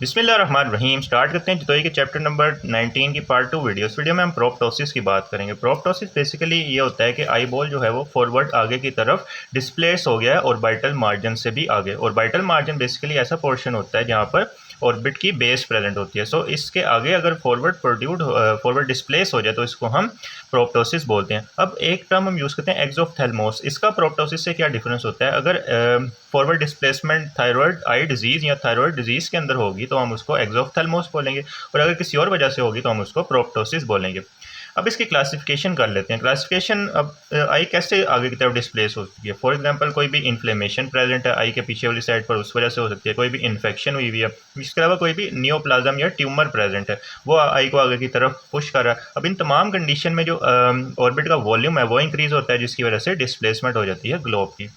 बिस्मिल्लाहिर्रहमानिर्रहीम। स्टार्ट करते हैं जतोई के चैप्टर नंबर 19 की पार्ट 2 वीडियो। इस वीडियो में हम प्रोप्टोसिस की बात करेंगे। प्रोप्टोसिस बेसिकली ये होता है कि आई बॉल जो है वो फॉरवर्ड आगे की तरफ डिस्प्लेस हो गया है ऑर्बिटल मार्जिन से भी आगे। ऑर्बिटल मार्जिन बेसिकली ऐसा पोर्शन होता है जहाँ पर ऑर्बिट की बेस प्रेजेंट होती है। सो इसके आगे अगर फॉरवर्ड डिस्प्लेस हो जाए तो इसको हम प्रोप्टोसिस बोलते हैं। अब एक टर्म हम यूज़ करते हैं एक्सोफ्थेल्मोस। इसका प्रोप्टोसिस से क्या डिफरेंस होता है? अगर forward displacement thyroid eye disease या थायराइड डिजीज़ के अंदर होगी तो हम उसको एक्सोफ्थेल्मोस बोलेंगे, और अगर किसी और वजह से होगी तो हम उसको प्रोप्टोसिस बोलेंगे। अब इसकी क्लासिफिकेशन कर लेते हैं। क्लासिफिकेशन, अब आई कैसे आगे की तरफ डिस्प्लेस होती है? फॉर एग्जांपल कोई भी इन्फ्लेमेशन प्रेजेंट है आई के पीछे वाली साइड पर, उस वजह से हो सकती है। कोई भी इन्फेक्शन हुई है, इसके अलावा कोई भी नियोप्लाज्म या ट्यूमर प्रेजेंट है, वो आई को आगे की तरफ पुश कर रहा है। अब इन तमाम कंडीशन में जो ऑर्बिट का वॉल्यूम है वो इंक्रीज होता है, जिसकी वजह से डिस्प्लेसमेंट हो जाती है ग्लोब की।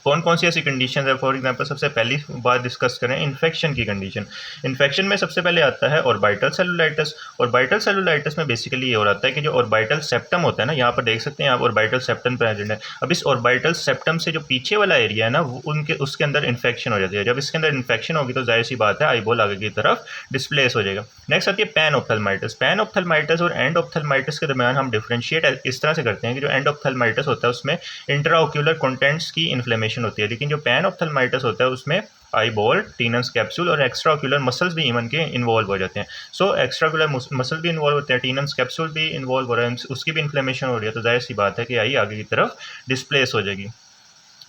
कौन कौन सी ऐसी कंडीशन है? फॉर एग्जांपल सबसे पहली बात डिस्कस करें इन्फेक्शन की कंडीशन। इन्फेक्शन में सबसे पहले आता है ऑर्बिटल सेलुलाइटिस। ऑर्बिटल सेलुलाइटिस में बेसिकली ये हो रहा है कि जो ऑर्बिटल सेप्टम होता है ना, यहाँ पर देख सकते हैं आप ऑर्बिटल सेप्टम प्रेजेंट है। अब इस ऑर्बिटल सेप्टम से जो पीछे वाला एरिया है ना, उनके उसके अंदर इन्फेक्शन हो जाती है। जब इसके अंदर इन्फेक्शन होगी तो जाहिर सी बात है आईबॉल आगे की तरफ डिस्प्लेस हो जाएगा। नेक्स्ट आती है पैन ऑप्थेल्माइटिस। पैन ऑप्थेल्माइटिस और एंड ऑप्थेल्माइटिस के दरमियान हम डिफ्रेंशिएट इस तरह से करते हैं कि जो एंड ऑप्थेल्माइटिस होता है उसमें इंट्राओक्यूलर कंटेंट्स की इन्फ्लेमेशन होती है, लेकिन जो पैन ऑप्थेल्माइटिस होता है उसमें आई बॉल, टीनस कैप्सूल और एक्स्ट्राक्यूलर मसल्स भी इवन के इन्वॉल्व हो जाते हैं। सो एक्स्ट्राक्यूलर मसल भी इन्वॉल्व होते हैं, टीनस कैप्सूल भी इन्वॉल्व हो रहा है, उसकी भी इन्फ्लेमेशन हो रही है, तो जाहिर सी बात है कि आई आगे की तरफ डिस्प्लेस हो जाएगी।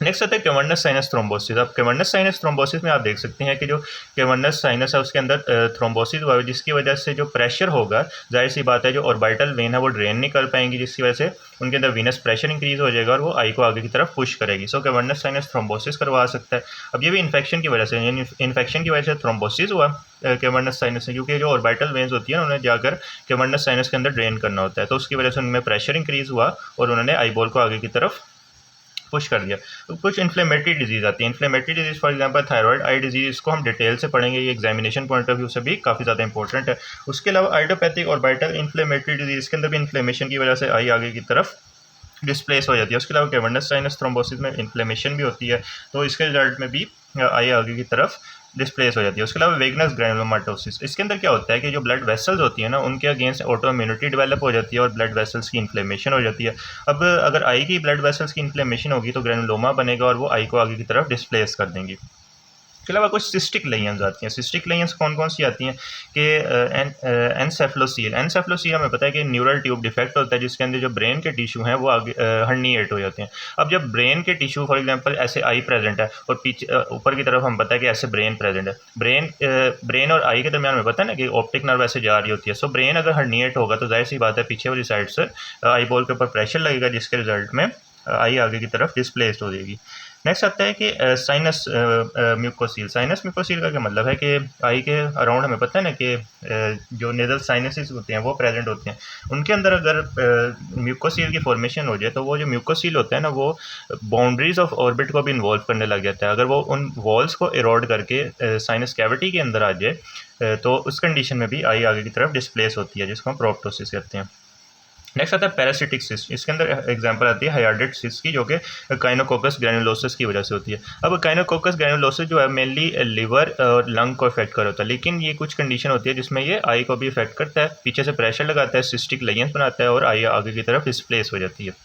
नेक्स्ट आता है कैवर्नस साइनस थ्रोम्बोसिस। अब कैवर्नस साइनस थ्रोम्बोसिस में आप देख सकते हैं कि जो कैवर्नस साइनस है उसके अंदर थ्रोम्बोसिस हुआ है, जिसकी वजह से जो प्रेशर होगा, जाहिर सी बात है जो ऑर्बिटल वेन है वो ड्रेन नहीं कर पाएंगी, जिसकी वजह से उनके अंदर वीनस प्रेशर इंक्रीज हो जाएगा और वो आई को आगे की तरफ पुश करेगी। सो कैवर्नस साइनस थ्रोम्बोसिस करवा सकता है। अब ये भी इन्फेक्शन की वजह से, इन्फेक्शन की वजह से थ्रोम्बोसिस हुआ कैवर्नस साइनस से, क्योंकि जो ऑर्बिटल वेन्स होती है उन्हें जाकर कैवर्नस साइनस के अंदर ड्रेन करना होता है, तो उसकी वजह से उनमें प्रेशर इंक्रीज हुआ और उन्होंने आई बॉल को आगे की तरफ पुश कर दिया। तो कुछ इन्फ्लेमेटरी डिजीज़ आती है। Inflammatory disease for example thyroid eye disease, इसको हम डिटेल से पढ़ेंगे, ये एग्जामिनेशन पॉइंट ऑफ व्यू से भी काफ़ी ज़्यादा इंपॉर्टेंट है। उसके अलावा आइडियोपैथिक ऑर्बिटल इन्फ्लेमेटरी डिजीज़ के अंदर भी इन्फ्लेमेशन की वजह से आई आगे की तरफ डिस्प्लेस हो जाती है। उसके अलावा कैवर्नस साइनस थ्रोम्बोसिस में इन्फ्लेमेशन भी होती है, तो इसके रिजल्ट में भी आई आगे की तरफ डिस्प्लेस हो जाती है। उसके अलावा वेगनस ग्रैनुलोमाटोसिस, इसके अंदर क्या होता है कि जो ब्लड वेसल्स होती है ना, उनके अगेंस्ट ऑटो इम्यूनिटी डेवलप हो जाती है और ब्लड वेसल्स की इन्फ्लेमेशन हो जाती है। अब अगर आई की ब्लड वेसल्स की इन्फ्लेमेशन होगी तो ग्रैनुलोमा बनेगा और वो आई को आगे की तरफ डिस्प्लेस कर देंगी। इसके अलावा कुछ सिस्टिक लेयंस आती हैं। सिस्टिक लेयंस कौन कौन सी आती हैं कि एनसेफलोसील। एनसेफलोसील हमें पता है कि न्यूरल ट्यूब डिफेक्ट होता है, जिसके अंदर जो ब्रेन के टिश्यू हैं वो आगे हर्निएट हो जाते हैं। अब जब ब्रेन के टिश्यू फॉर एग्जांपल ऐसे आई प्रेजेंट है और पीछे ऊपर की तरफ हम पता है कि ऐसे ब्रेन प्रेजेंट है, ब्रेन और आई के दरमियान में पता है ना कि ऑप्टिक नर्व ऐसे जा रही होती है। सो ब्रेन अगर हर्निएट होगा तो जाहिर सी बात है पीछे वाली साइड से आई बॉल के ऊपर प्रेशर लगेगा, जिसके रिजल्ट में आई आगे की तरफ डिस्प्लेस्ड हो जाएगी। नेक्स्ट आता है कि साइनस म्यूकोसील। साइनस म्यूकोसील का क्या मतलब है कि आई के अराउंड हमें पता है ना कि जो नेजल साइनसेस होते हैं वो प्रेजेंट होते हैं, उनके अंदर अगर म्यूकोसील की फॉर्मेशन हो जाए तो वो जो म्यूकोसील होता है ना वो बाउंड्रीज ऑफ ऑर्बिट को भी इन्वॉल्व करने लग जाता है। अगर वो उन वॉल्स को इरोड करके साइनस कैविटी के अंदर आ जाए तो उस कंडीशन में भी आई आगे की तरफ डिस्प्लेस होती है, जिसको हम प्रोप्टोसिस कहते हैं। नेक्स्ट आता है पैरासिटिक सिस्ट। इसके अंदर एग्जांपल आती है हाइड्रेट सिस्ट की, जो कि काइनोकोकस ग्रैनुलोसिस की वजह से होती है। अब काइनोकोकस ग्रैनुलोसिस जो है मेनली लिवर और लंग को इफेक्ट कर होता है, लेकिन ये कुछ कंडीशन होती है जिसमें ये आई को भी इफेक्ट करता है, पीछे से प्रेशर लगाता है, सिस्टिक लेयंस बनाता है और आई आगे की तरफ डिस्प्लेस हो जाती है।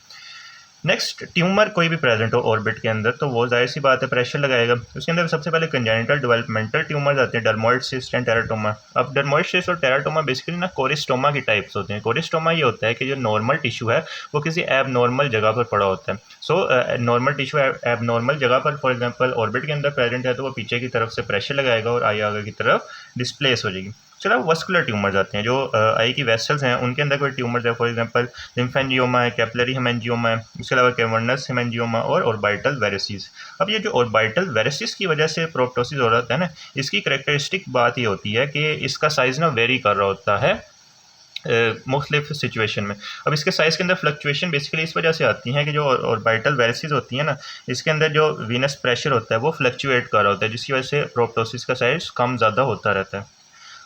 नेक्स्ट, ट्यूमर कोई भी प्रेजेंट हो ऑर्बिट के अंदर तो वो जाहिर सी बात है प्रेशर लगाएगा। उसके अंदर सबसे पहले कंजेनिटल डेवलपमेंटल ट्यूमर्स आते हैं, डर्मोइड सिस्ट एंड टेराटोमा। अब डर्मोइड सिस्ट और टेराटोमा बेसिकली ना कोरिस्टोमा की टाइप्स होते हैं। कोरिस्टोमा ये होता है कि जो नॉर्मल टिश्यू है वो किसी एब नॉर्मल जगह पर पड़ा होता है। सो नॉर्मल टिश्यू एब नॉर्मल जगह पर फॉर एग्जाम्पल ऑर्बिट के अंदर प्रेजेंट है तो वो पीछे की तरफ से प्रेशर लगाएगा और आई आगे की तरफ डिस्प्लेस हो जाएगी। चलो वस्कुलर ट्यूमर्स आते हैं, जो आई की वेसल्स हैं उनके अंदर कोई ट्यूमर्स है, फॉर एग्जांपल लिम्फेंजियोमा है, कैपिलरी हेमेंजियोमा है, उसके अलावा कैवर्नस हेमेंजियोमा और ऑर्बिटल वेरिसिस। अब ये जो ऑर्बिटल वेरिसिस की वजह से प्रोप्टोसिस हो रहा है ना, इसकी करेक्टरिस्टिक बात ये होती है कि इसका साइज़ ना वेरी कर रहा होता है मुख्तलिफ सिचुएशन में। अब इसके साइज़ के अंदर फ्लक्चुएशन बेसिकली इस वजह से आती हैं कि जो ऑर्बिटल वेरिसिस होती है ना, इसके अंदर जो वीनस प्रेशर होता है वो फ्लक्चुएट कर रहा होता है, जिसकी वजह से प्रोप्टोसिस का साइज़ कम ज़्यादा होता रहता है।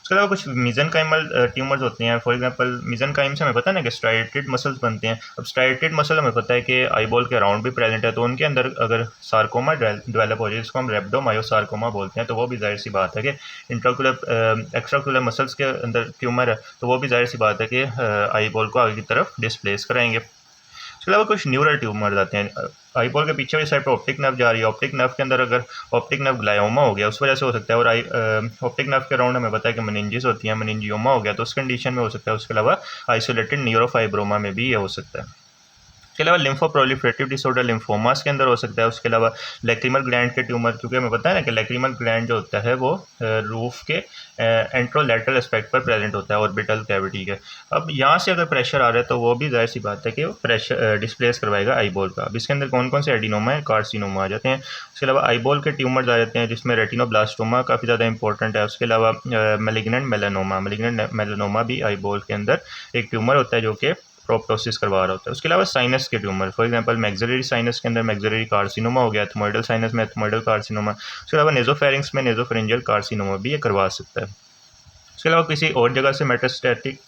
उसके अलावा कुछ मीज़ेनकाइमल ट्यूमर्स होते हैं। फॉर एग्जांपल मीज़ेनकाइम से हमें पता है ना कि स्ट्राइएटेड मसल्स बनते हैं। अब स्ट्राइएटेड मसल हमें पता है कि आईबॉल के अराउंड भी प्रेजेंट है, तो उनके अंदर अगर सार्कोमा डेवलप हो जाए, जिसको हम रेब्डोमायोसार्कोमा बोलते हैं, तो वो भी जाहिर सी बात है कि इंट्राक्यूलर एक्स्ट्राक्यूलर मसल्स के अंदर ट्यूमर है, तो वो भी जाहिर सी बात है कि आईबॉल को आगे की तरफ डिस्प्लेस कराएंगे। इसके अलावा कुछ न्यूरल ट्यूमर आते हैं। आईबॉल के पीछे वाली साइड पर ऑप्टिक नर्व जा रही है, ऑप्टिक नर्व के अंदर अगर ऑप्टिक नर्व ग्लायोमा हो गया, उस वजह से हो सकता है। और ऑप्टिक नर्व के अराउंड हमें पता है कि मेनिंजेस होती हैं, मेनिंजियोमा हो गया तो उस कंडीशन में हो सकता है। उसके अलावा आइसोलेटेड न्यूरोफाइब्रोमा में भी ये हो सकता है। इसके अलावा लिम्फोप्रोलिफरेटिव डिसऑर्डर लिम्फोमास के अंदर हो सकता है। उसके अलावा लैक्रिमल ग्लैंड के ट्यूमर, क्योंकि हमें पता है ना कि लैक्रिमल ग्लैंड जो होता है वो रूफ के एंट्रोलैटरल एस्पेक्ट पर प्रेजेंट होता है, ऑर्बिटल कैविटी के। अब यहाँ से अगर प्रेशर आ रहा है तो वो भी जाहिर सी बात है कि वो प्रेशर डिस्प्लेस करवाएगा आईबॉल का। अब इसके अंदर कौन कौन से एडिनोमा है, कार्सिनोमा आ जाते हैं। उसके अलावा आईबॉल के ट्यूमर्स आ जाते हैं जिसमें रेटिनोब्लास्टोमा काफ़ी ज़्यादा इंपॉर्टेंट है। उसके अलावा मैलिग्नेंट मेलानोमा भी आईबॉल के अंदर एक ट्यूमर होता है जो कि प्रोप्टोसिस करवा रहा होता है। उसके अलावा साइनस के tumour, for example maxillary sinus के अंदर मैक्सिलरी कार्सिनोमा हो गया, एथमोइडल साइनस में एथमोइडल कार्सिनोमा। उसके अलावा नेजोफेरिंग्स में नेजोफेरेंजियल कार्सिनोमा भी ये करवा सकता है। उसके अलावा किसी और जगह से मेटास्टैटिक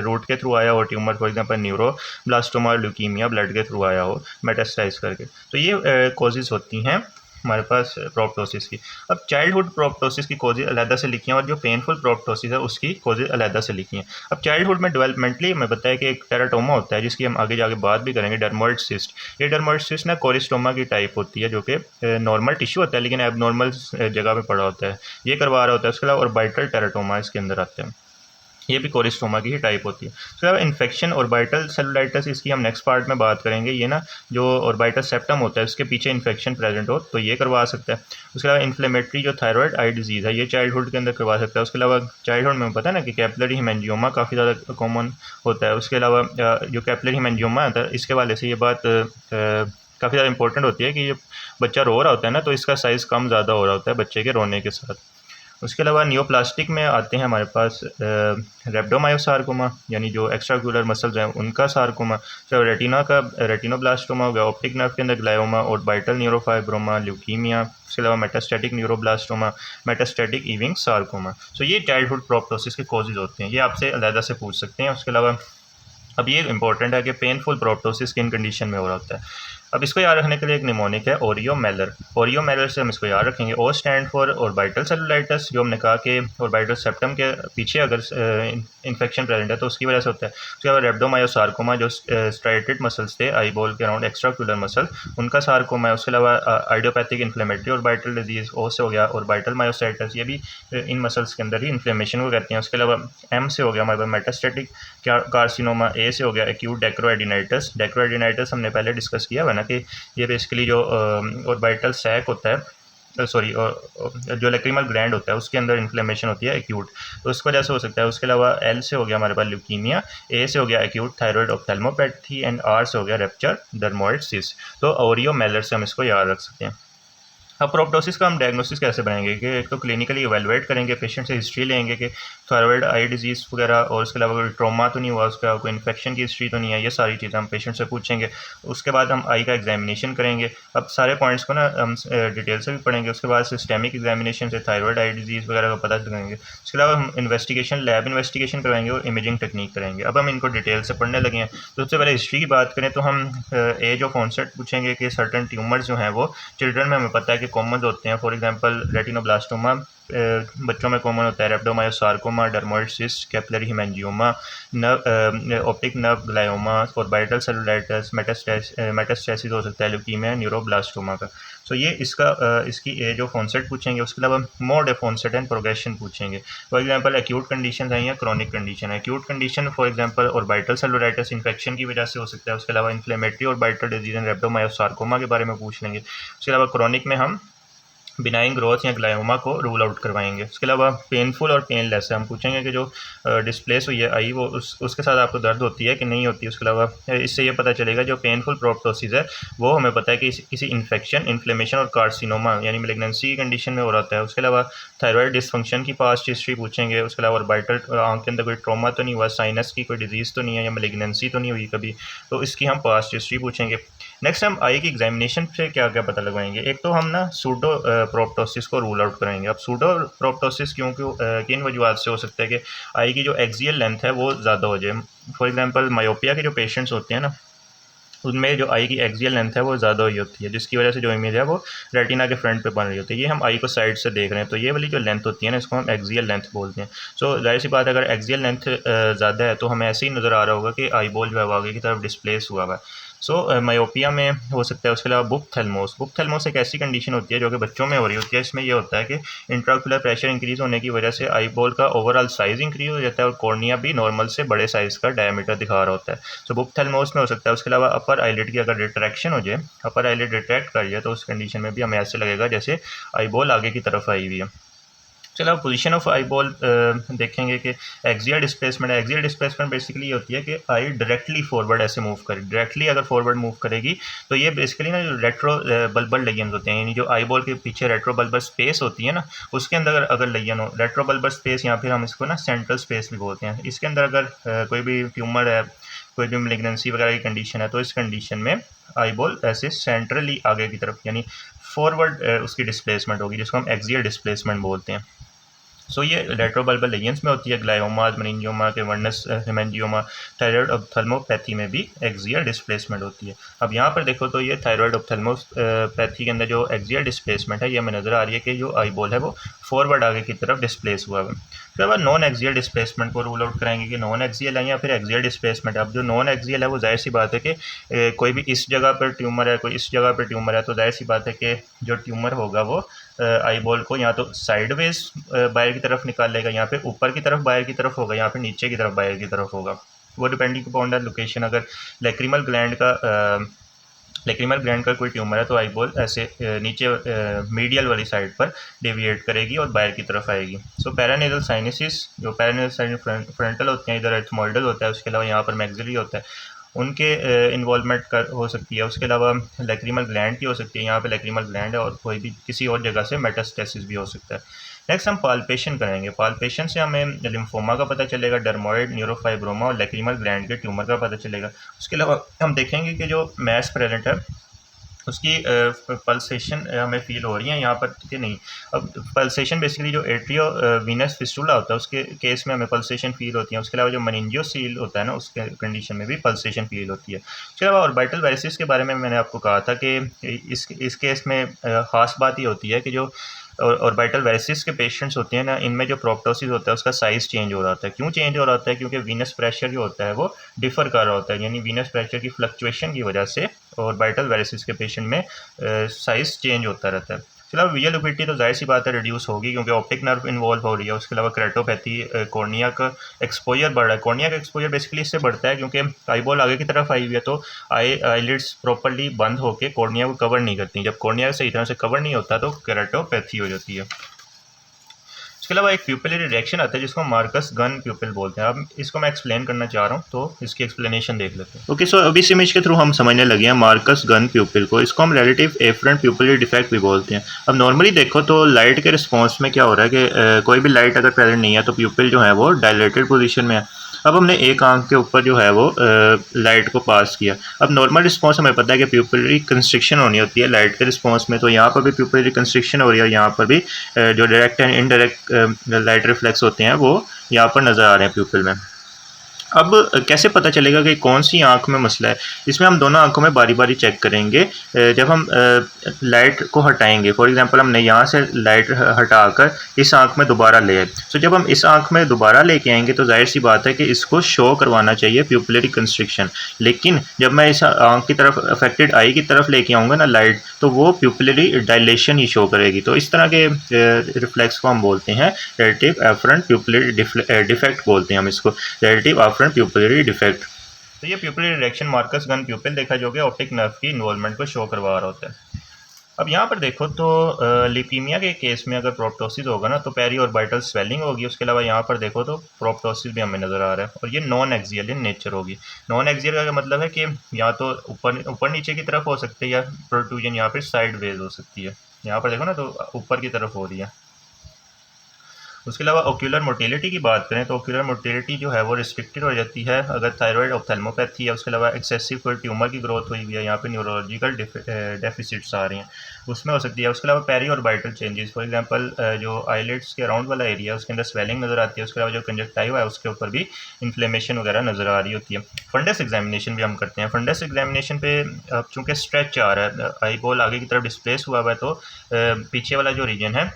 रूट के थ्रू आया हो ट्यूमर, फॉर एग्जांपल न्यूरोब्लास्टोमा और ल्यूकीमिया ब्लड के थ्रू आया हो मेटास्टाइज करके, तो ये कॉजेज़ होती हैं हमारे पास प्रोप्टोसिस की। अब चाइल्डहुड प्रोप्टोसिस की कॉजेज अलहदा से लिखी हैं और जो पेनफुल प्रोप्टोसिस है उसकी कॉजेज अलहदा से लिखी हैं। अब चाइल्डहुड में डेवलपमेंटली हमें बताया कि एक टेराटोमा होता है जिसकी हम आगे जाके बात भी करेंगे, डर्मोइड सिस्ट। ये डर्मोइड सिस्ट ना कोरिस्टोमा की टाइप होती है जो कि नॉर्मल टिश्यू होता है लेकिन एबनॉर्मल जगह पे पड़ा होता है, ये करवा रहा होता है। उसके अलावा ऑर्बिटल टेराटोमा इसके अंदर आते हैं, ये भी कोरिस्टोमा की ही टाइप होती है। उसके अलावा इन्फेक्शन ऑर्बिटल सेलुलाइटिस, इसकी हम नेक्स्ट पार्ट में बात करेंगे। ये ना जो ऑर्बिटल सेप्टम होता है उसके पीछे इन्फेक्शन प्रेजेंट हो तो ये करवा सकता है। उसके अलावा इन्फ्लेमेटरी जो थायराइड आई डिजीज़ है ये चाइल्डहुड के अंदर करवा सकता है। उसके अलावा चाइल्डहुड में पता है ना कि कैपिलरी हेमेंजियोमा काफ़ी ज़्यादा कॉमन होता है। उसके अलावा जो कैपिलरी हेमेंजियोमा आता है इसके वाले से ये बात काफ़ी ज़्यादा इंपॉर्टेंट होती है कि ये बच्चा रो रहा होता है ना तो इसका साइज़ कम ज़्यादा हो रहा होता है बच्चे के रोने के साथ। उसके अलावा नियोप्लास्टिक में आते हैं हमारे पास रेब्डोमायोसार्कोमा, यानी जो एक्स्ट्राक्यूलर मसल्स हैं उनका सार्कोमा। चाहे रेटिना का रेटिनोब्लास्टोमा हो गया, ऑप्टिक नर्व के अंदर ग्लायोमा, ऑर्बिटल न्यूरोफाइब्रोमा, ल्यूकीमिया। उसके अलावा मेटास्टैटिक न्यूरोब्लास्टोमा, मेटास्टैटिक इविंग सार्कोमा। सो ये चाइल्डहुड प्रोप्टोसिस के कॉजेज होते हैं, ये आपसे अलहदा से पूछ सकते हैं। उसके अलावा अब ये इंपॉर्टेंट है कि पेनफुल प्रोप्टोसिस किन कंडीशन में हो रहा होता है। अब इसको याद रखने के लिए एक निमोनिक है ओरियोमेलर। ओरियोमेलर से हम इसको याद रखेंगे। O stand for orbital cellulitis, जो हमने कहा कि ऑर्बिटल सेप्टम के पीछे अगर इन्फेक्शन प्रेजेंट है तो उसकी वजह से होता है। उसके बाद रेब्डोमायोसार्कोमा जो स्ट्राइटेड मसल्स थे आईबॉल के अराउंड एक्स्ट्राक्यूलर मसल, उनका सार्कोमा है। उसके अलावा आइडियोपैथिक इन्फ्लेमेटरी ऑर्बिटल डिजीज ओ से हो गया, ऑर्बिटल मायोसाइटिस, ये भी इन मसल्स के अंदर ही इन्फ्लेमेशन को कहते हैं। उसके अलावा एम से हो गया हमारे पास मेटास्टैटिक कार्सिनोमा, ए से हो गया एक्यूट डेक्रोएडिनाइटिस। डेक्रोएडिनाइटिस हमने पहले डिस्कस किया हुआ ना कि ये बेसिकली जो ऑर्बिटल सैक होता है, सॉरी जो लैक्रिमल ग्लैंड होता है उसके अंदर इन्फ्लेमेशन होती है एक्यूट, तो उस वजह से हो सकता है। उसके अलावा एल से हो गया हमारे पास ल्यूकीमिया, ए से हो गया acute thyroid ophthalmopathy and R से हो गया रप्चर डर्मोइड सिस्ट। तो ओरियोमेलर से हम इसको याद रख सकते हैं। अब प्रोप्टोसिस का हम डायग्नोसिस कैसे बनाएंगे कि एक तो क्लिनिकली इवेलुएट करेंगे, पेशेंट से हिस्ट्री लेंगे कि थायराइड आई डिजीज़ वगैरह, और उसके अलावा कोई ट्रॉमा तो नहीं हुआ, उसका कोई इन्फेक्शन की हिस्ट्री तो नहीं है, ये सारी चीज़ें हम पेशेंट से पूछेंगे। उसके बाद हम आई का एग्जामिनेशन करेंगे। अब सारे पॉइंट्स को ना हम डिटेल से भी पढ़ेंगे। उसके बाद सिस्टेमिक एग्जामिनेशन से थायराइड आई डिजीज़ वगैरह का पता लगाएंगे। उसके अलावा हम इन्वेस्टिगेशन लैब इन्वेस्टिगेशन करवाएंगे और इमेजिंग टेक्निक करेंगे। अब हम इनको डिटेल से पढ़ने लगे हैं। तो सबसे पहले हिस्ट्री की बात करें तो हम एज ऑफ ऑनसेट पूछेंगे कि सर्टन ट्यूमर्स जो हैं वो चिल्ड्रन में हमें पता है कि कॉमन होते हैं। फॉर एग्जांपल रेटिनोब्लास्टोमा बच्चों में कॉमन होता है, rhabdomyosarcoma, dermoid cyst, capillary haemangioma, optic nerve glioma, orbital cellulitis, metastasis हो सकता है, ल्यूकीमिया, न्यूरोब्लास्टोमा का। सो ये इसकी एज ऑफ ऑनसेट पूछेंगे। उसके अलावा mode of onset and progression पूछेंगे। फॉर एग्जांपल एक्यूट कंडीशन है या क्रॉनिक कंडीशन है। Acute condition for example orbital cellulitis infection की वजह से हो सकता है। उसके अलावा inflammatory orbital disease and rhabdomyosarcoma के बारे में पूछ लेंगे। उसके अलावा क्रॉनिक में हम बिनाइन ग्रोथ या ग्लायोमा को रूल आउट करवाएंगे। उसके अलावा पेनफुल और पेनलेस है, हम पूछेंगे कि जो डिस्प्लेस हुई है आई वो उसके साथ आपको दर्द होती है कि नहीं होती। उसके अलावा इससे ये पता चलेगा जो पेनफुल प्रोप्टोसिस है वो हमें पता है कि किसी इन्फेक्शन, इन्फ्लेमेशन और कार्सिनोमा यानी मेलिग्नेंसी की कंडीशन में हो रहा है। उसके अलावा थायराइड डिसफंक्शन की पास्ट हिस्ट्री पूछेंगे। उसके अलावा ऑर्बिटल आंख के अंदर कोई ट्रॉमा तो नहीं हुआ, साइनस की कोई डिजीज़ तो नहीं है या मेलिग्नेंसी तो नहीं हुई कभी, तो इसकी हम पास्ट हिस्ट्री पूछेंगे। नेक्स्ट हम आई की एग्जामिनेशन से क्या क्या पता लगवाएंगे। एक तो हम ना सूडो प्रोप्टोसिस को रूल आउट करेंगे। अब सूडो प्रोप्टोसिस किन वजूहत से हो सकता है कि आई की जो एक्सियल लेंथ है वो ज़्यादा हो जाए। फॉर एग्जांपल मायोपिया के जो पेशेंट्स होते हैं ना, उनमें जो आई की एक्सियल लेंथ है वो ज़्यादा हुई होती है, जिसकी वजह से जो इमेज है वो रेटिना के फ्रंट पे बन रही होती है। ये हम आई को साइड से देख रहे हैं, तो ये वाली जो लेंथ होती है ना, इसको हम एक्सियल लेंथ बोलते हैं। सो जाहिर सी बात है, अगर एक्सियल लेंथ ज़्यादा है तो हमें ऐसे ही नज़र आ रहा होगा कि आई बॉल जो है वो आगे की तरफ डिस्प्लेस हुआ हुआ है। सो मायोपिया में हो सकता है। उसके अलावा बुक एक ऐसी कंडीशन होती है जो कि बच्चों में हो रही होती है। इसमें यह होता है कि इंट्राओक्युलर प्रेशर इंक्रीज़ होने की वजह से आई बॉल का ओवरऑल साइज़ इंक्रीज़ हो जाता है और कॉर्निया भी नॉर्मल से बड़े साइज़ का डायमीटर दिखा रहा होता है। सो बुक थैलमोस में हो सकता है। उसके अलावा अपर आईलिड की अगर रिट्रैक्शन हो जाए, अपर आईलिड रिट्रैक्ट कर जाए, तो उस कंडीशन में भी हमें ऐसे लगेगा जैसे आई बॉल आगे की तरफ आई हुई है। चलो पोजीशन ऑफ आई बॉल देखेंगे कि एक्सियल डिस्प्लेसमेंट बेसिकली ये होती है कि आई डायरेक्टली फॉरवर्ड ऐसे मूव करे। डायरेक्टली अगर फॉरवर्ड मूव करेगी तो ये बेसिकली ना जो रेट्रो बल्बर लेगियंस होते हैं, यानी जो आई बॉल के पीछे रेट्रो बल्बर स्पेस होती है ना, उसके अंदर अगर लेगियन हो, रेट्रो बल्बर स्पेस या फिर हम इसको ना सेंट्रल स्पेस भी बोलते हैं, इसके अंदर अगर कोई भी ट्यूमर है, कोई भी मेलिग्नेंसी वगैरह की कंडीशन है, तो इस कंडीशन में आई बॉल ऐसे सेंट्रली आगे की तरफ यानी फॉरवर्ड उसकी डिस्प्लेसमेंट होगी, जिसको हम एक्सियल डिस्प्लेसमेंट बोलते हैं। सो ये रेट्रोबल्बर लेगियंस में होती है। ग्लायोमाज, मेनिंजियोमा, केवर्नस हेमेंजियोमा, थायराइड ऑप्थेल्मोपैथी में भी एक्सियल डिस्प्लेसमेंट होती है। अब यहाँ पर देखो तो ये थायराइड ऑप्थेल्मोपैथी के अंदर जो एक्सियल डिस्प्लेसमेंट है, ये हमें नज़र आ रही है कि जो आई बॉल है वो फॉरवर्ड आगे की तरफ डिस्प्लेस हुआ है। उसके बाद नॉन एक्सियल डिस्प्लेसमेंट को रूल आउट कराएंगे कि नॉन एक्सियल है या फिर एक्सियल डिस्प्लेसमेंट है। अब जो नॉन एक्सियल है वो जाहिर सी बात है कि कोई भी इस जगह पर ट्यूमर है, कोई इस जगह पर ट्यूमर है, तो जाहिर सी बात है कि जो ट्यूमर होगा वो आई बॉल को या तो साइडवेज बाहर की तरफ निकालेगा, या फिर ऊपर की तरफ बाहर की तरफ होगा, या फिर नीचे की तरफ बाहर की तरफ होगा। वो डिपेंडिंग अपॉन द लोकेशन। अगर लेक्रिमल ग्लैंड का कोई ट्यूमर है तो आई बॉल ऐसे नीचे मीडियल वाली साइड पर डेविएट करेगी और बाहर की तरफ आएगी। सो पैरानेजल साइनसिस, जो पैरानेजल साइनस फ्रंटल होते हैं, इधर एथमोइडल होता है, उसके अलावा यहाँ पर मैक्सिलरी होता है, उनके इन्वॉल्वमेंट कर हो सकती है। उसके अलावा लैक्रिमल ग्लैंड की हो सकती है, यहाँ पे लैक्रिमल ग्लैंड है, और कोई भी किसी और जगह से मेटास्टेसिस भी हो सकता है। नेक्स्ट हम पाल्पेशन करेंगे। पाल्पेशन से हमें लिम्फोमा का पता चलेगा, डर्मोइड, न्यूरोफाइब्रोमा और लैक्रिमल ग्लैंड के ट्यूमर का पता चलेगा। उसके अलावा हम देखेंगे कि जो मैस प्रेजेंट है उसकी पल्सेशन हमें फील हो रही है यहाँ पर कि नहीं। अब पल्सेशन बेसिकली जो एट्रियो वीनस फिस्टुला होता है उसके केस में हमें पल्सेशन फील होती है। उसके अलावा जो मेनिंजियोसील होता है ना, उसके कंडीशन में भी पल्सेशन फील होती है। उसके अलावा ऑर्बिटल वेरिसिस के बारे में मैंने आपको कहा था कि इस केस में ख़ास बात ये होती है कि जो ऑर्बिटल वेरिसिस के पेशेंट्स होते हैं ना, इनमें जो प्रोप्टोसिस होता है उसका साइज़ चेंज हो रहा होता है। क्यों चेंज हो रहा होता है? क्योंकि वीनस प्रेशर जो होता है वो डिफ़र कर रहा होता है, यानी वीनस प्रेशर की फ्लक्चुएशन की वजह से ऑर्बिटल वेरिसिस के पेशेंट में साइज़ चेंज होता रहता है। उसके अलावा विजुअल एक्यूटी तो जाहिर सी बात है रिड्यूस होगी, क्योंकि ऑप्टिक नर्व इन्वॉल्व हो रही है। उसके अलावा क्रेटोपैथी, कॉर्निया का एक्सपोजर बढ़ रहा है। कॉर्निया का एक्सपोजर बेसिकली इससे बढ़ता है क्योंकि आई बॉल आगे की तरफ आई हुई है, तो आईलिड्स प्रॉपर्ली बंद होकर कॉर्निया को कवर नहीं करती। जब कॉर्निया सही तरह से कवर नहीं होता तो क्रेटोपैथी हो जाती है। इसके अलावा एक प्यूपिलरी रिएक्शन आता है जिसको मार्कस गन प्यूपिल बोलते हैं। अब इसको मैं एक्सप्लेन करना चाह रहा हूँ, तो इसकी एक्सप्लेनेशन देख लेते हैं। ओके, सो अभी इस इमेज के थ्रू हम समझने लगे हैं मार्कस गन प्यूपिल को। इसको हम रिलेटिव एफरेंट प्यूपिलरी डिफेक्ट भी बोलते हैं। अब नॉर्मली देखो तो लाइट के रिस्पॉन्स में क्या हो रहा है कि कोई भी लाइट अगर प्रेजेंट नहीं है तो प्यूपिल जो है वो डायलेटेड पोजीशन में है। अब हमने एक आंख के ऊपर जो है वो लाइट को पास किया। अब नॉर्मल रिस्पॉन्स हमें पता है कि प्यूपिलरी कंस्ट्रिक्शन होनी होती है लाइट के रिस्पॉन्स में, तो यहाँ पर भी प्यूपिलरी कंस्ट्रिक्शन हो रही है और यहाँ पर भी जो direct and indirect light reflex होते हैं वो यहाँ पर नज़र आ रहे हैं प्यूपिल में। अब कैसे पता चलेगा कि कौन सी आंख में मसला है? इसमें हम दोनों आंखों में बारी बारी चेक करेंगे। जब हम लाइट को हटाएंगे, फॉर एग्जांपल हमने यहाँ से लाइट हटाकर इस आंख में दोबारा ले आए, तो जब हम इस आंख में दोबारा लेके आएंगे तो जाहिर सी बात है कि इसको शो करवाना चाहिए प्यूपिलरी कंस्ट्रिक्शन। लेकिन जब मैं इस आंख की तरफ, अफेक्टेड आई की तरफ लेके आऊँगा ना लाइट, तो वो प्यूपिलरी डायलेशन ही शो करेगी। तो इस तरह के रिफ्लेक्स को हम बोलते हैं रिलेटिव एफरेंट प्यूपिलरी डिफेक्ट बोलते हैं हम इसको, रिलेटिव प्यूपिलरी डिफेक्ट। तो ये प्यूपिलरी रिएक्शन मार्कस गन प्यूपिल देखा जो कि ऑप्टिक नर्व की इन्वॉल्वमेंट को शो करवा रहा होता है। अब यहाँ पर देखो तो लिपीमिया के केस में अगर प्रोप्टोसिस होगा ना तो पेरी ऑर्बिटल स्वेलिंग होगी। उसके अलावा यहाँ पर देखो तो प्रोप्टोसिस भी हमें नज़र आ रहा है, और ये नॉन एक्सियल इन नेचर होगी। नॉन एक्सियल का मतलब है कि या तो ऊपर नीचे की तरफ हो सकती है, या प्रोट्रूजन या फिर साइड वेज हो सकती है। यहाँ पर देखो ना तो ऊपर की तरफ हो रही है। उसके अलावा ओक्यूलर मोटिलिटी की बात करें तो ओक्यूलर मोटिलिटी जो है वो रिस्ट्रिक्टेड हो जाती है अगर थायराइड ऑप्थेल्मोपैथी है, उसके अलावा एक्सेसिव कोई ट्यूमर की ग्रोथ हुई हुई है, यहाँ पे न्यूरोलॉजिकल डेफिसिट्स आ रही हैं, उसमें हो सकती है। उसके अलावा peri orbital changes, for example जो आईलिड्स के अराउंड वाला एरिया है उसके अंदर स्वेलिंग नज़र आती है, उसके अलावा जो कंजक्टाइवा है उसके ऊपर भी इन्फ्लेमेशन वगैरह नज़र आ रही होती है। फंडस एग्जामिनेशन भी हम करते हैं। फंडस एग्जामिनेशन पे चूँकि स्ट्रेच आ रहा है, आई बॉल आगे की तरफ डिस्प्लेस हुआ है, तो पीछे वाला जो रीजन है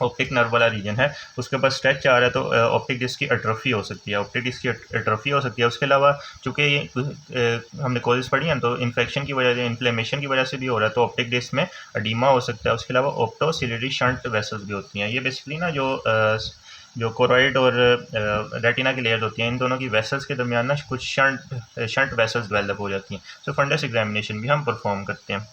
ऑप्टिक नर्व वाला रीजन है उसके ऊपर स्ट्रेच आ रहा है, तो ऑप्टिक डिस्क की एट्रोफी हो सकती है, ऑप्टिक डिस्क की एट्रोफी हो सकती है। उसके अलावा चूँकि ये हमने कॉजेज पढ़ी हैं तो इन्फेक्शन की वजह से, इन्फ्लेमेशन की वजह से भी हो रहा है, तो ऑप्टिक डिस्क में अडीमा हो सकता है। उसके अलावा ऑप्टोसिलरी शंट वेसल्स भी होती हैं। ये बेसिकली ना जो कोरॉइड और रेटिना की लेयर्स होती हैं, इन दोनों की वेसल्स के दरमियान ना कुछ शंट वेसल्स डेवलप हो जाती हैं। तो फंडस एग्जामिनेशन भी हम परफॉर्म करते हैं।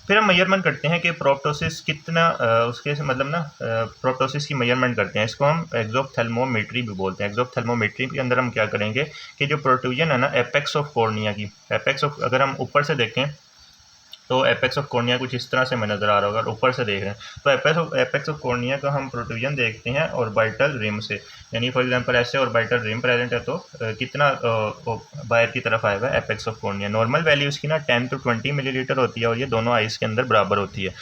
फिर हम मेजरमेंट करते हैं कि प्रोप्टोसिस कितना उसके मतलब ना प्रोप्टोसिस की मेजरमेंट करते हैं। इसको हम एक्सोप्थेल्मोमेट्री भी बोलते हैं। एक्सोप्थेल्मोमेट्री के अंदर हम क्या करेंगे कि जो प्रोट्रूजन है ना एपेक्स ऑफ कॉर्निया की, एपेक्स ऑफ अगर हम ऊपर से देखें तो एपेक्स ऑफ कॉर्निया कुछ इस तरह से हमें नज़र आ रहा होगा, ऊपर से देख रहे हैं तो एपेक्स ऑफ कॉर्निया का हम प्रोट्रूजन देखते हैं ऑर्बिटल रिम से। यानी फॉर एग्जांपल ऐसे ऑर्बिटल रिम प्रेजेंट है तो कितना बाहर की तरफ आएगा apex of cornea. Normal value इसकी ना 10 to 20 मिलीलीटर होती है और ये दोनों आइज़ के अंदर बराबर होती है।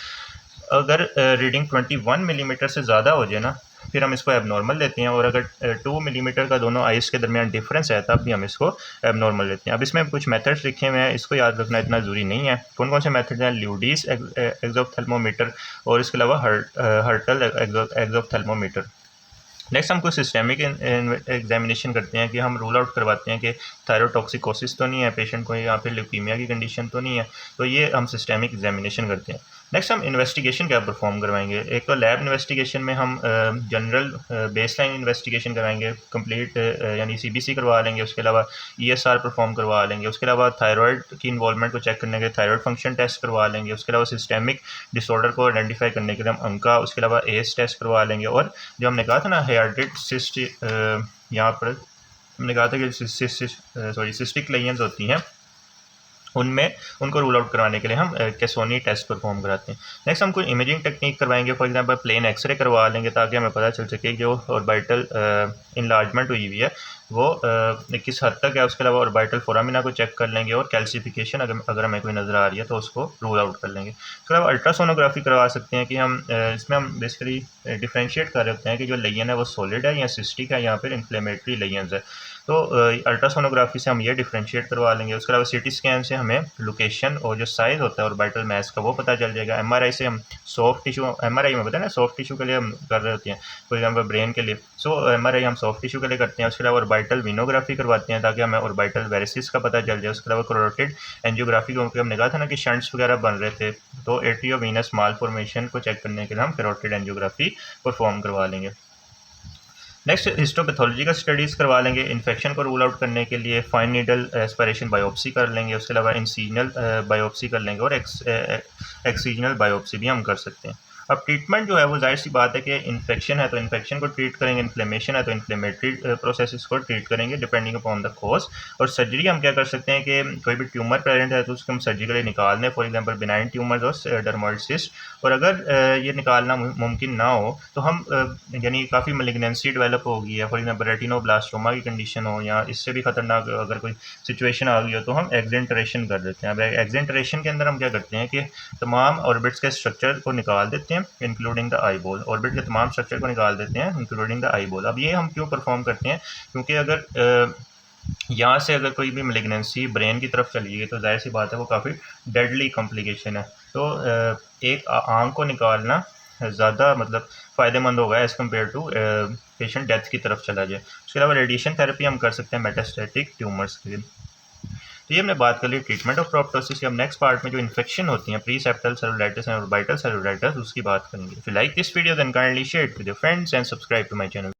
अगर रीडिंग 21 मिलीमीटर से ज़्यादा हो जाए ना फिर हम इसको एबनॉर्मल लेते हैं, और अगर 2 मिलीमीटर का दोनों आइस के दरमियान डिफरेंस है तब भी हम इसको एबनॉर्मल लेते हैं। अब इसमें कुछ मेथड्स लिखे हुए हैं, इसको याद रखना इतना ज़रूरी नहीं है। कौन कौन से मेथड हैं? ल्यूडीज एक्सोप्थेल्मोमीटर और इसके अलावा हर्टल एक्सोप्थेल्मोमीटर। नेक्स्ट हम कुछ सिस्टेमिक एग्जामिनेशन करते हैं कि हम रूल आउट करवाते हैं कि थायरोटॉक्सिकोसिस तो नहीं है पेशेंट को, यहाँ पे ल्यूकीमिया की कंडीशन तो नहीं है, तो ये हम सिस्टेमिक एग्जामिनेशन करते हैं। नेक्स्ट हम इन्वेस्टिगेशन क्या परफॉर्म करवाएंगे। एक तो लैब इन्वेस्टिगेशन में हम जनरल बेसलाइन इन्वेस्टिगेशन करवाएंगे कंप्लीट, यानी सीबीसी करवा लेंगे, उसके अलावा ईएसआर परफॉर्म करवा लेंगे, उसके अलावा थायराइड की इन्वॉल्वमेंट को चेक करने के लिए थायराइड फंक्शन टेस्ट करवा लेंगे, उसके अलावा सिस्टेमिक डिसऑर्डर को आइडेंटिफाई करने के लिए हम अंका, उसके अलावा एस टेस्ट करवा लेंगे। और जो हमने कहा था ना हेरिडिटी सिस्ट, यहाँ पर हमने कहा था कि सिस्टिक लेयंस होती हैं, उनमें उनको रूल आउट करवाने के लिए हम कैसोनी टेस्ट परफॉर्म कराते हैं। नेक्स्ट हम कोई इमेजिंग टेक्निक करवाएंगे, फॉर एग्जांपल प्लेन एक्सरे करवा लेंगे ताकि हमें पता चल सके जो ऑर्बिटल इनलार्जमेंट हुई हुई है वो किस हद तक है। उसके अलावा ऑर्बिटल फोरामिना को चेक कर लेंगे और कैल्सिफिकेशन अगर हमें कोई नज़र आ रही है तो उसको रूल आउट कर लेंगे। उसके अलावा अल्ट्रासोनोग्राफी करवा सकते हैं कि हम इसमें हम बेसिकली डिफ्रेंशिएट कर रहे होते हैं कि जो लेयन है वो सॉलिड है या सिस्टिक है, यहाँ पर इन्फ्लेमेटरी लेयंस है, तो अल्ट्रासोनोग्राफी से हम ये डिफ्रेंशिएट करवा लेंगे। उसके अलावा सीटी स्कैन से हमें लोकेशन और जो साइज़ होता है ऑर्बिटल मैस का वो पता चल जाएगा। एमआरआई से हम सॉफ्ट टिश्यू, एमआरआई में पता है ना सॉफ्ट टिश्यू के लिए हम कर रहे होते हैं, फॉर एग्जांपल ब्रेन के लिए, सो एमआरआई हम सॉफ्ट टिश्यू के लिए करते हैं। उसके अलावा ऑर्बिटल विनोग्राफी करवाते हैं ताकि हमें ऑर्बिटल वेरिसिस का पता चल जाए। उसके अलावा कैरोटिड एंजियोग्राफी, क्योंकि हमने कहा था ना कि शंट्स वगैरह बन रहे थे, तो एट्रियोवीनस माल फॉर्मेशन को चेक करने के लिए हम कैरोटिड एंजियोग्राफी परफॉर्म करवा लेंगे। नेक्स्ट हिस्टोपैथोलॉजिकल स्टडीज़ करवा लेंगे। इन्फेक्शन को रूल आउट करने के लिए फाइन नीडल एस्पिरेशन बायोप्सी कर लेंगे, उसके अलावा इंसीजनल बायोप्सी कर लेंगे और एक्सीजनल बायोप्सी भी हम कर सकते हैं। अब ट्रीटमेंट जो है वो जाहिर सी बात है कि इन्फेक्शन है तो इन्फेक्शन को ट्रीट करेंगे, इन्फ्लेमेशन है तो इन्फ्लेमेटरी प्रोसेसेस को ट्रीट करेंगे डिपेंडिंग अपॉन द कॉज। और सर्जरी हम क्या कर सकते हैं कि कोई भी ट्यूमर प्रेजेंट है तो उसको हम सर्जिकली निकाल दें, फॉर एग्जांपल बिनाइन ट्यूमर्स और डर्मोइड सिस्ट। और अगर ये निकालना मुमकिन ना हो तो हम यानी काफ़ी मेलिग्नेंसी डेवलप हो गई है, फॉर एग्जांपल रेटिनोब्लास्टोमा की कंडीशन हो या इससे भी खतरनाक अगर कोई सिचुएशन आ गई हो तो हम एक्सेंटरेशन कर देते हैं। अब एक्सेंटरेशन के अंदर हम क्या करते हैं कि तमाम ऑर्बिट्स के स्ट्रक्चर को निकाल देते हैं including the eye ball, orbit के तमाम स्ट्रक्चर को निकाल देते हैं इंक्लूडिंग द आई बॉल। अब ये हम क्यों परफॉर्म करते हैं? क्योंकि अगर यहाँ से अगर कोई भी मेलिग्नेंसी ब्रेन की तरफ चली गई तो जाहिर सी बात है वो काफ़ी डेडली कॉम्प्लिकेशन है, तो एक आंख को निकालना ज़्यादा मतलब फ़ायदेमंद होगा as compare to patient death की तरफ चला जाए। उसके अलावा रेडिएशन थेरेपी हम कर सकते हैं मेटास्टैटिक ट्यूमर्स के लिए। तो ये हमने बात कर ली ट्रीटमेंट ऑफ प्रोप्टोसिस की। अब नेक्स्ट पार्ट में जो इन्फेक्शन होती हैं pre septal cellulitis and orbital cellulitis उसकी बात करेंगे। If you like this video then kindly share it with your friends and subscribe to my channel.